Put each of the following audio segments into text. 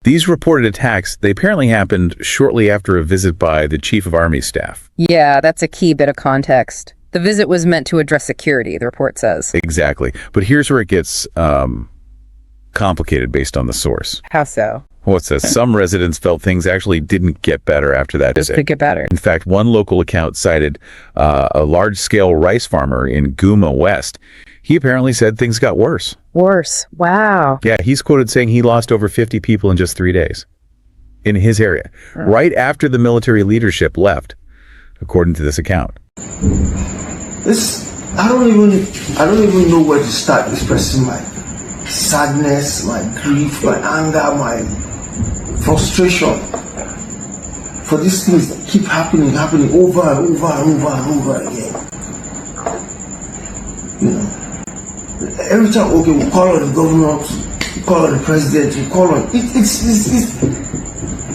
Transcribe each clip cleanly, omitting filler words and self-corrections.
These reported attacks, they apparently happened shortly after a visit by the Chief of Army Staff. Yeah, that's a key bit of context. The visit was meant to address security, the report says. Exactly. But here's where it gets complicated based on the source. How so? Well, it says some residents felt things actually didn't get better after that visit. Did get better. In fact, one local account cited a large-scale rice farmer in Guma West. He apparently said things got worse. Worse. Wow. Yeah, he's quoted saying he lost over 50 people in just 3 days in his area, right after the military leadership left, according to this account. I don't even know where to start expressing my sadness, my grief, my anger, my frustration for these things that keep happening over and over and over and over again. You know, every time, okay, we call on the governor, we call on the president, we call on it's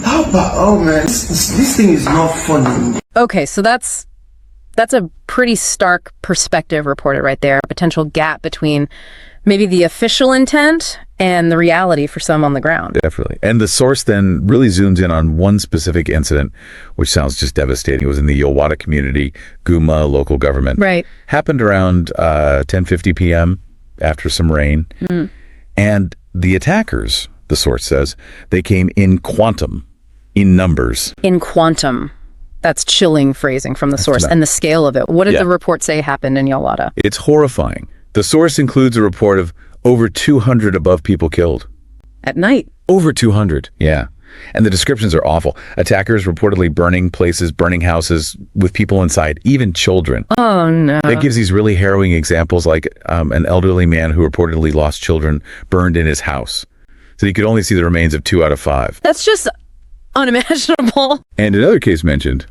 how about, oh man, this thing is not funny. Okay, so that's a pretty stark perspective reported right there. A potential gap between maybe the official intent and the reality for some on the ground. Definitely. And the source then really zooms in on one specific incident, which sounds just devastating. It was in the Yelewata community, Guma Local Government. Right. Happened around 10:50 p.m. after some rain. And the attackers, the source says, they came in quantum, in numbers. In quantum. That's chilling phrasing from the source and the scale of it. What did the report say happened in Yelewata? It's horrifying. The source includes a report of over 200 above people killed. At night? Over 200, yeah. And the descriptions are awful. Attackers reportedly burning places, burning houses with people inside, even children. Oh, no. That gives these really harrowing examples, like an elderly man who reportedly lost children burned in his house. So he could only see the remains of 2 out of 5. That's just unimaginable. And another case mentioned,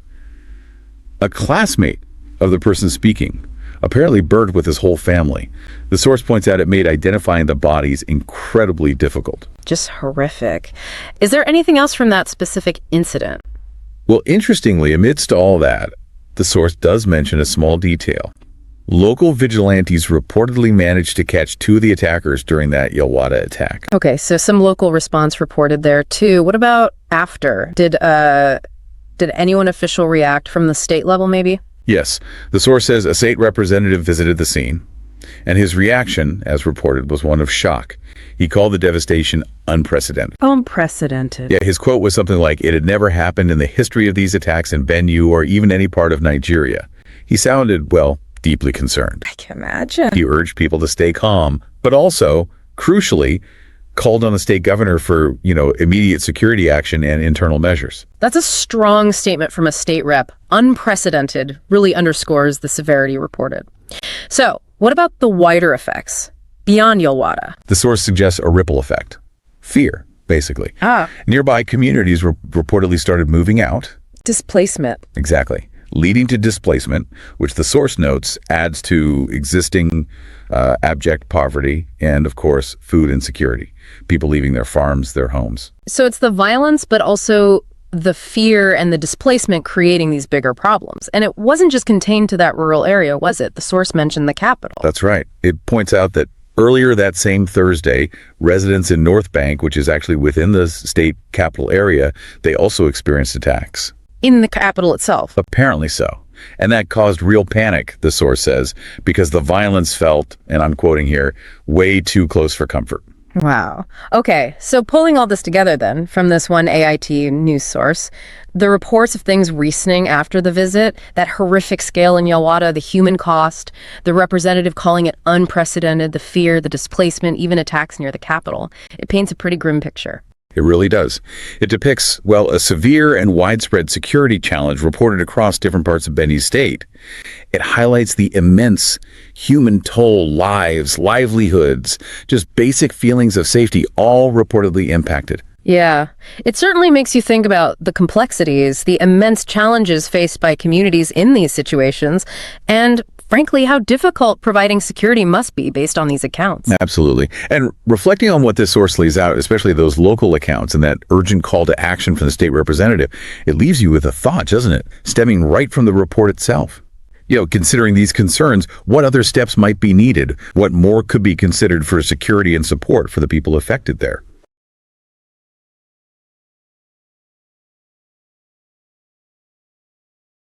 a classmate of the person speaking apparently burned with his whole family. The source points out it made identifying the bodies incredibly difficult. Just horrific. Is there anything else from that specific incident? Well, interestingly, amidst all that, the source does mention a small detail. Local vigilantes reportedly managed to catch 2 of the attackers during that Yelewata attack. Okay, so some local response reported there too. What about after? Did anyone official react from the state level maybe? Yes. The source says a state representative visited the scene, and his reaction, as reported, was one of shock. He called the devastation unprecedented. Unprecedented. Yeah, his quote was something like, "It had never happened in the history of these attacks in Benue or even any part of Nigeria." He sounded, well, deeply concerned. I can imagine. He urged people to stay calm, but also, crucially, called on the state governor for, immediate security action and internal measures. That's a strong statement from a state rep. Unprecedented really underscores the severity reported. So, what about the wider effects beyond Yelewata? The source suggests a ripple effect. Fear, basically. Nearby communities reportedly started moving out. Displacement. Exactly. Leading to displacement, which the source notes adds to existing abject poverty and, of course, food insecurity. People leaving their farms, their homes. So it's the violence, but also the fear and the displacement creating these bigger problems. And it wasn't just contained to that rural area, was it? The source mentioned the capital. That's right. It points out that earlier that same Thursday, residents in North Bank, which is actually within the state capital area, they also experienced attacks. In the capital itself? Apparently so. And that caused real panic, the source says, because the violence felt, and I'm quoting here, way too close for comfort. Wow. Okay, so pulling all this together then, from this one AIT news source, the reports of things worsening after the visit, that horrific scale in Yelewata, the human cost, the representative calling it unprecedented, the fear, the displacement, even attacks near the capital, it paints a pretty grim picture. It really does. It depicts, well, a severe and widespread security challenge reported across different parts of Benue State. It highlights the immense human toll, lives, livelihoods, just basic feelings of safety, all reportedly impacted. Yeah, it certainly makes you think about the complexities, the immense challenges faced by communities in these situations, and frankly, how difficult providing security must be based on these accounts. Absolutely. And reflecting on what this source lays out, especially those local accounts and that urgent call to action from the state representative, it leaves you with a thought, doesn't it? Stemming right from the report itself. Considering these concerns, what other steps might be needed? What more could be considered for security and support for the people affected there?